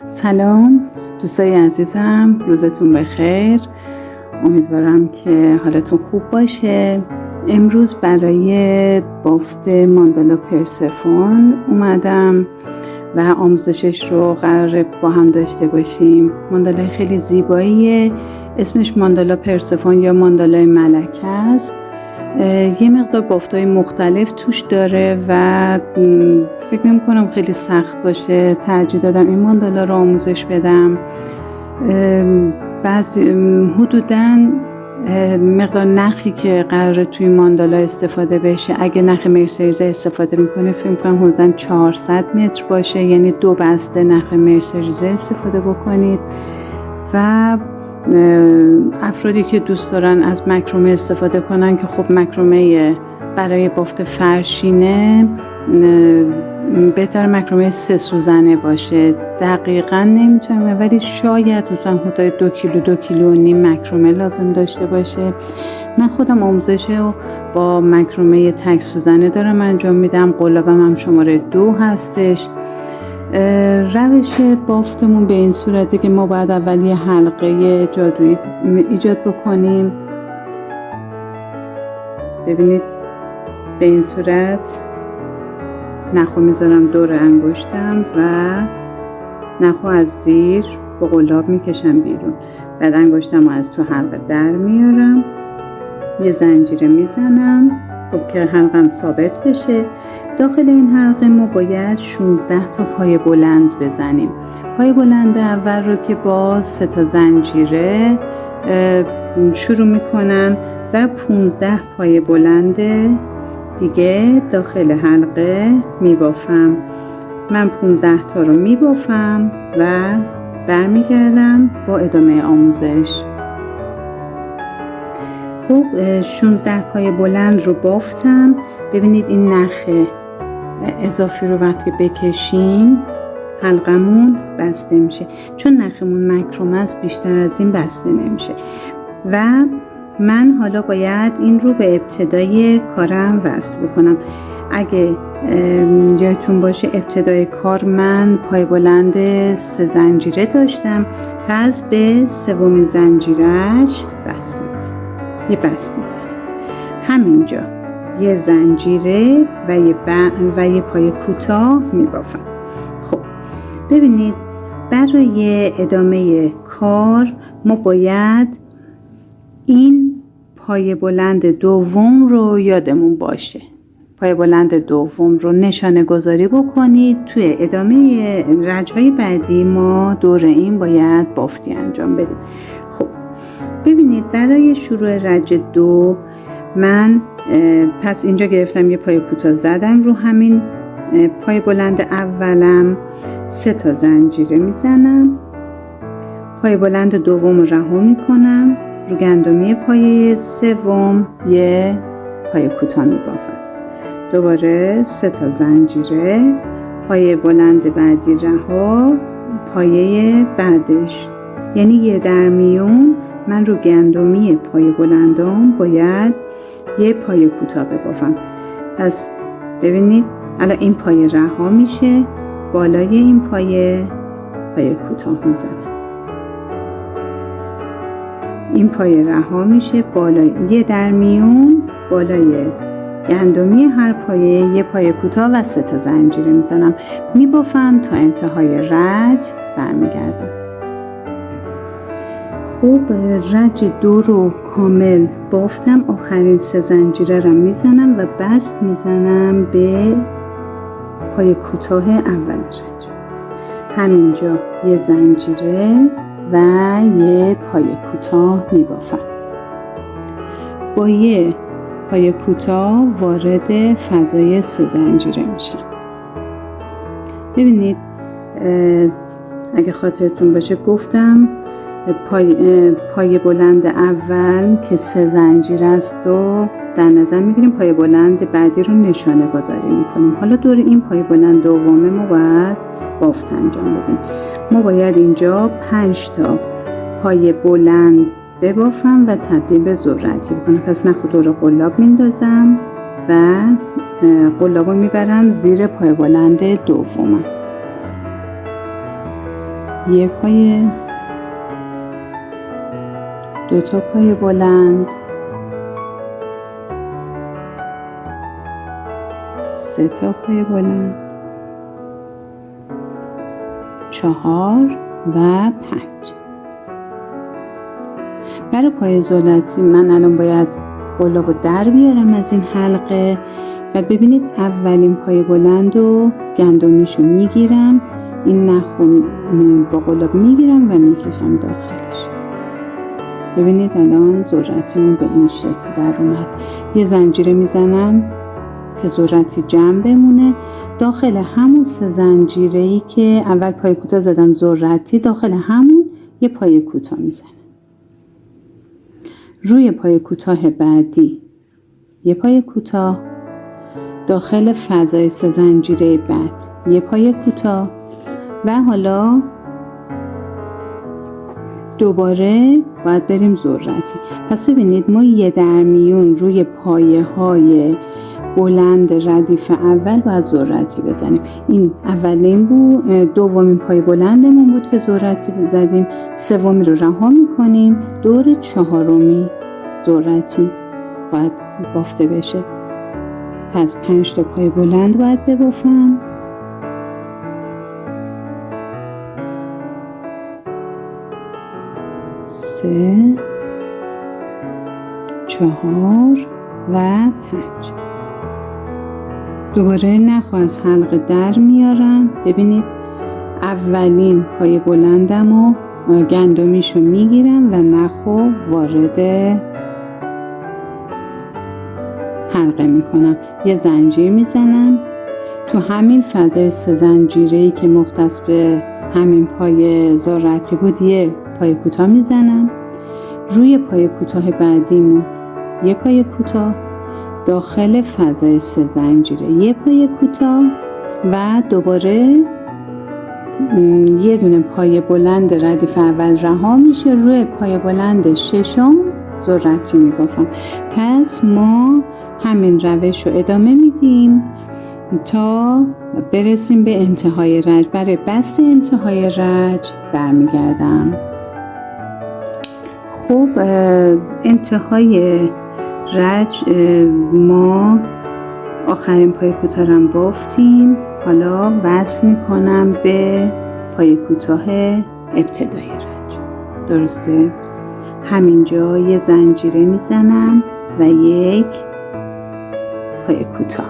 سلام دوستای عزیزم، روزتون بخیر. امیدوارم که حالتون خوب باشه. امروز برای بافت ماندالا پرسفون اومدم و آموزشش رو قراره با هم داشته باشیم. ماندالای خیلی زیباییه، اسمش ماندالا پرسفون یا ماندالای ملکه است. یه مقدار بافت‌های مختلف توش داره و فکر نمی‌کنم خیلی سخت باشه. ترجیح دادم این ماندالا رو آموزش بدم. حدوداً مقدار نخی که قراره توی ماندالا استفاده بشه، اگه نخ مرسریزه استفاده میکنه فکر می‌کنم حدوداً 400 متر باشه، یعنی 2 بسته نخ مرسریزه استفاده بکنید. و افرادی که دوست دارن از مکرمه استفاده کنن که خب مکرمه برای بافت فرشینه بهتر مکرمه 3 سوزنه باشه. دقیقاً نمیتونم، ولی شاید مثلا حدود 2 کیلو 2 کیلو و نیم مکرمه لازم داشته باشه. من خودم آموزش رو با مکرمه تک سوزنه دارم انجام میدم. قلابم هم شماره 2 هستش. روش بافتمون به این صورته که ما باید اول یه حلقه جادویی ایجاد بکنیم. ببینید به این صورت نخو میذارم دور انگشتم و نخو از زیر با قلاب میکشم بیرون. بعد انگشتم رو از تو حلقه در میارم، یه زنجیره میزنم خب که حلقم ثابت بشه. داخل این حلقه ما باید 16 تا پای بلند بزنیم. پای بلند اول رو که با 3 تا زنجیره شروع میکنم و 15 پای بلند دیگه داخل حلقه میبافم. من 15 تا رو میبافم و برمیگردم با ادامه آموزش. خب 16 پای بلند رو بافتم. ببینید این نخ اضافی رو وقتی بکشیم حلقمون بسته میشه. چون نخمون مکرمه است بیشتر از این بسته نمیشه. و من حالا باید این رو به ابتدای کارم وصل بکنم. اگه یادتون باشه ابتدای کار من پای بلند 3 زنجیره داشتم، پس به 3مین زنجیرش وصل میکنم، یه بست میزنم. همینجا یه زنجیره و یه پای کوتاه میبافم. خب ببینید برای ادامه کار ما باید این پای بلند دوم رو یادمون باشه. پای بلند دوم رو نشانه گذاری بکنید. توی ادامه رجهای بعدی ما دور این باید بافتی انجام بدیم. خب ببینید برای شروع رج 2 من پس اینجا گرفتم یه پای کوتاه زدم رو همین پای بلند اولم 3 تا زنجیره میزنم. پای بلند دوم رو رها میکنم، رو گندمی پای سوم یه پای کوتاه میبافم. دوباره 3 تا زنجیره، پای بلند بعدی رها، پایه بعدش، یعنی یه در میون من رو گندمی پای بلندام باید یه پای کوتاه ببافم. پس ببینید الان این پای رها میشه، بالای این پای کوتاه میزنم. این پای رها میشه، بالای یه در میون بالای گندمی هر پایه یه پای کوتاه و 3 تا زنجیره میزنم، میبافم تا انتهای رج برمیگردم. خب رج 2 رو کامل بافتم. آخرین 3 زنجیره رو میزنم و بست میزنم به پای کوتاه اول رج. همینجا یه زنجیره و یه پای کوتاه میبافم. با یه پای کوتاه وارد فضای 3 زنجیره میشم. ببینید اگه خاطرتون باشه گفتم پای بلند اول که 3 زنجیره است و در نظر میگیریم، پای بلند بعدی رو نشانه گذاری میکنیم. حالا دور این پای بلند دومه ما باید بافت انجام بدیم. ما باید اینجا 5 تا پای بلند ببافم و تبدیل به ذرتی بکنم. پس نخو دور قلاب میندازم و قلاب رو میبرم زیر پای بلند دومم. یه پایه، 2 تا پای بلند، 3 تا پای بلند، 4 و 5. برای پای ذلتی من الان باید قلاب رو در بیارم از این حلقه و ببینید اولین پای بلند رو گندمیشو میگیرم، این نخ رو با قلاب میگیرم و میکشم داخلش. ببینید الان ذرتمون به این شکل در اومد. یه زنجیره میزنم که ذرتی جمع بمونه. داخل همون 3 زنجیره‌ای که اول پای کوتاه زدم ذرتی، داخل همون یه پای کوتاه میزنم. روی پای کوتاه بعدی یه پای کوتاه، داخل فضای 3 زنجیره بعد یه پای کوتاه و حالا دوباره باید بریم ذرتی. پس ببینید ما یه درمیون روی پایه های بلند ردیف اول باید ذرتی بزنیم. این اولین بود، دومین پای بلندمون بود که ذرتی بزدیم، سومی رو رها میکنیم، دور 4می ذرتی باید بافته بشه. پس 5 تا پای بلند باید ببافم. سه، 4 و 5. دوباره نخ از حلقه در میارم. ببینید اولین پای بلندم و گندمیشو میگیرم و نخو وارد حلقه میکنم. یه زنجیر میزنم تو همین فضای 3 زنجیره‌ای که مختص به همین پای ذرتی بود، یه پای کوتاه میزنم. روی پای کوتاه بعدیمون یه پای کوتاه، داخل فضای 3 زنجیره یه پای کوتاه و دوباره یه دونه پای بلند ردیف اول رها میشه. روی پای بلند 6م ذرتی میبافم. پس ما همین روش رو ادامه میدیم تا برسیم به انتهای رج. برای بست انتهای رج برمیگردم. خب انتهای رج ما آخرین پای کوتاه رو بافتیم. حالا وصل میکنم به پای کوتاه ابتدای رج. درسته؟ همینجا یه زنجیره میزنم و یک پای کوتاه.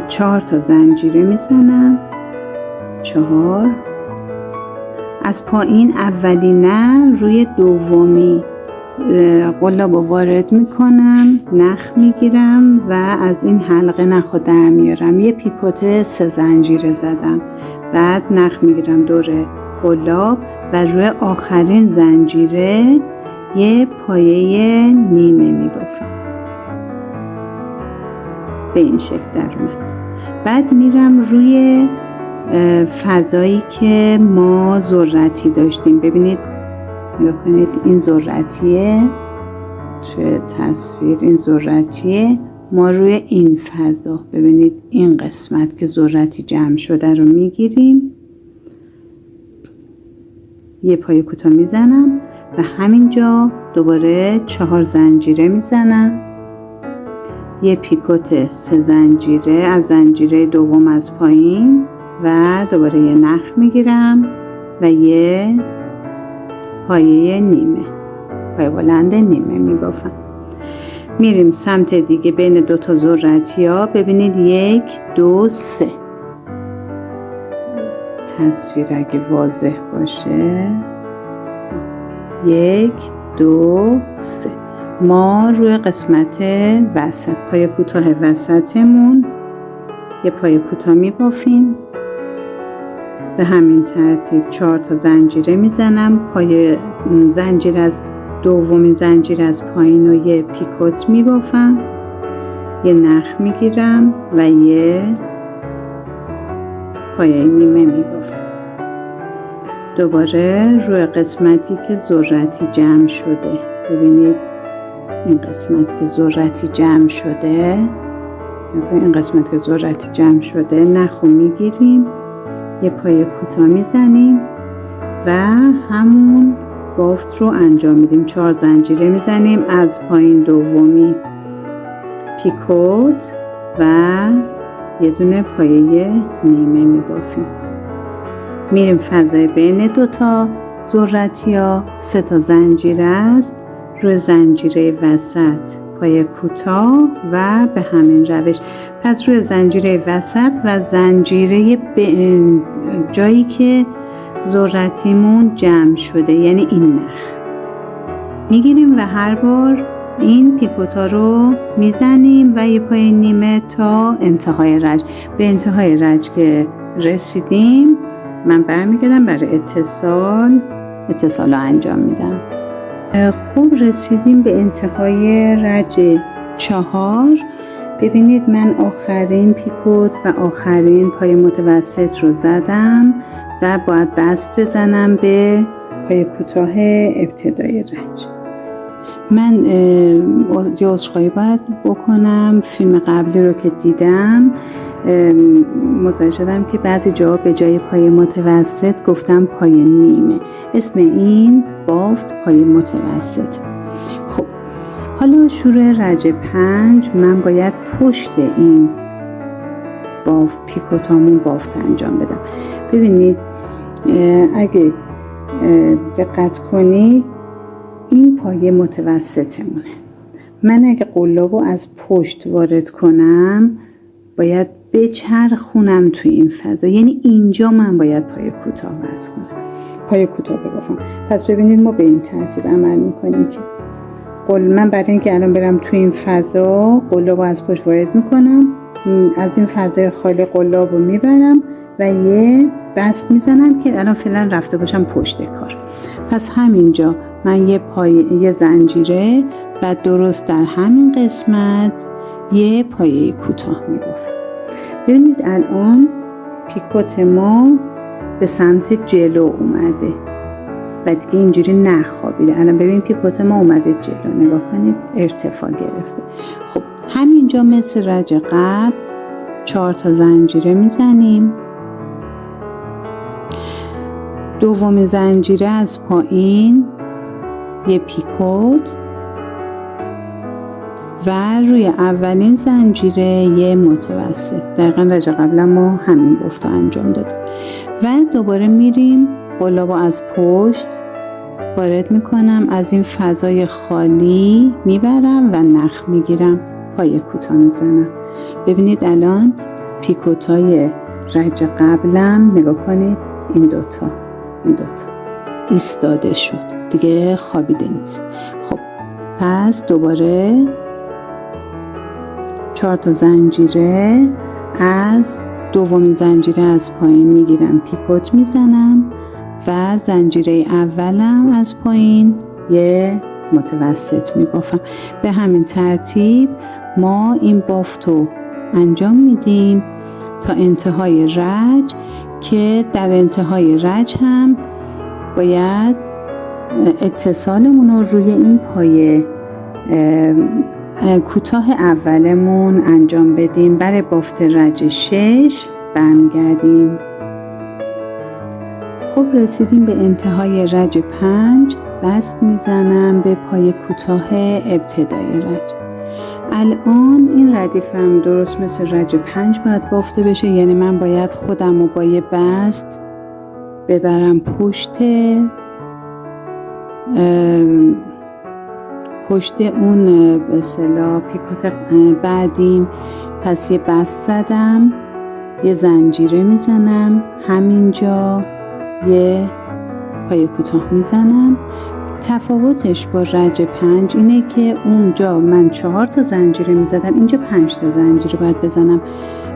4 تا زنجیره میزنم. 4. از پایین اولی نه روی دومی قلاب رو وارد میکنم، نخ میگیرم و از این حلقه نخو در میارم. یه پیکوت 3 زنجیره زدم، بعد نخ میگیرم دور قلاب و روی آخرین زنجیره یه پایه نیمه میبافم. به این شکل در اومد. بعد میرم روی فضایی که ما ذرتی داشتیم. ببینید نگاه کنید، این ذرتیه، توی تصویر این ذرتیه. ما روی این فضا ببینید این قسمت که ذرتی جمع شده رو میگیریم، یه پای کوتاه میزنم و همینجا دوباره 4 زنجیره میزنم، یه پیکوت 3 زنجیره از زنجیره دوم از پایین و دوباره یه نخ میگیرم و یه پایه نیمه، پای بلند نیمه میبافم. میریم سمت دیگه بین 2 تا ذرتی ها. ببینید 1 2 3. تصویر اگه واضح باشه 1 2 3. ما روی قسمت وسط پای کوتاه وسطمون یه پای کوتاه میبافیم. به همین ترتیب 4 تا زنجیره میزنم. پای زنجیر از دومین زنجیر از پایین و یه پیکوت میبافم، یه نخ میگیرم و یه پایه نیمه میبافم. دوباره روی قسمتی که ذرتی جمع شده، ببینید این قسمت که ذرتی جمع شده این قسمت ذرتی جمع شده. نخو میگیریم، یه پای کوتاه میزنیم و همون بافت رو انجام میدیم. 4 زنجیره میزنیم، از پایین دومی پیکوت و یه دونه پایه نیمه میبافیم. میریم فضای بین دوتا ذرتی ها 3 تا زنجیره است، روی زنجیره وسط پایه کوتاه و به همین روش. پس روی زنجیره وسط و زنجیره جایی که ذرتیمون جمع شده، یعنی این نخ، میگیریم و هر بار این پیکوتا رو میزنیم و یه پای نیمه تا انتهای رج. به انتهای رج که رسیدیم من برمیگردم برای اتصال رو انجام میدم. خوب رسیدیم به انتهای رج 4. ببینید من آخرین پیکوت و آخرین پای متوسط رو زدم و باید بست بزنم به پای کوتاه ابتدای رج. من عذرخواهی باید بکنم، فیلم قبلی رو که دیدم متوجه شدم که بعضی جا به جای پای متوسط گفتم پای نیمه. اسم این بافت پای متوسط. خب حالا شروع رج 5 من باید پشت این بافت پیکوتامون بافت انجام بدم. ببینید اگه دقت کنید این پایه متوسطمونه. من اگه قلابو از پشت وارد کنم باید بچرخونم توی این فضا، یعنی اینجا من باید پای کوتاه وصل کنم، پای کوتاه ببافم. پس ببینید ما به این ترتیب عمل میکنیم که من برای اینکه الان برم توی این فضا قلابو از پشت وارد میکنم، از این فضای خالی قلابو میبرم و یه بست میزنم که الان فعلا رفته باشم پشت کار. پس همینجا من یه زنجیره و درست در همین قسمت یه پایه کوتاه میبافم. ببینید الان پیکوت ما به سمت جلو اومده و دیگه اینجوری نخوابیده. الان ببین پیکوت ما اومده جلو، نگاه کنید ارتفاع گرفته. خب همینجا مثل رج قبل 4 تا زنجیره میزنیم، دومی زنجیره از پایین یه پیکوت و روی اولین زنجیره یه متوسط. دقیقا رج قبلا ما همین بافت انجام دادیم و دوباره میریم قلابو از پشت وارد میکنم، از این فضای خالی میبرم و نخ میگیرم، پای کوتاه میزنم. ببینید الان پیکوتای رج قبلم نگاه کنید، این دوتا ایستاده شد، دیگه خوابیده نیست. خب پس دوباره 4 تا زنجیره از دومین زنجیره از پایین میگیرم، پیکوت میزنم و زنجیره اولم از پایین یه متوسط میبافم. به همین ترتیب ما این بافت رو انجام میدیم تا انتهای رج، که در انتهای رج هم باید اتصالمون رو روی این پایه کوتاه اولمون انجام بدیم. برای بافت رج 6 برمیگردیم. خب رسیدیم به انتهای رج 5، بست میزنم به پای کوتاه ابتدای رج. الان این ردیفم درست مثل رج 5 باید بافته بشه، یعنی من باید خودم رو با یه بست ببرم پشت اون به اصطلاح پیکوت بعدیم. پس یه بست زدم، یه زنجیره میزنم، همینجا یه پای کوتاه میزنم. تفاوتش با رج 5 اینه که اونجا من 4 تا زنجیره میزدم، اینجا 5 تا زنجیره باید بزنم.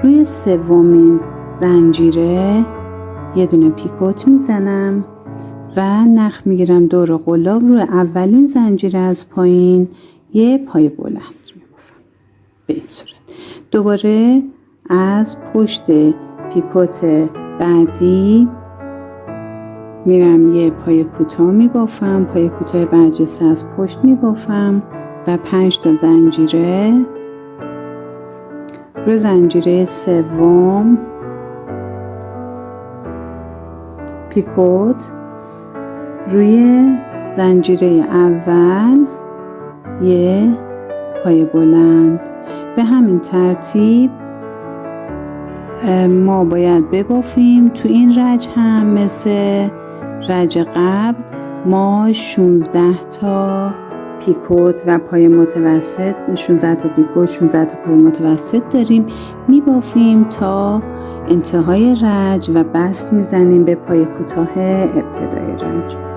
روی سومین زنجیره یه دونه پیکوت میزنم و نخ میگیرم دور قلاب. روی اولین زنجیره از پایین یه پای بلند میبافم به این صورت. دوباره از پشت پیکوت بعدی میرم یه پای کوتاه میبافم، پای کوتاه برجسته از پشت میبافم و 5 تا زنجیره روی زنجیره سوم پیکوت، روی زنجیره اول یه پای بلند. به همین ترتیب ما باید ببافیم. تو این رج هم مثل رج قبل ما 16 تا پیکوت و پای متوسط، 16 تا پیکوت، 16 تا پای متوسط داریم. میبافیم تا انتهای رج و بست میزنیم به پای کوتاه ابتدای رج.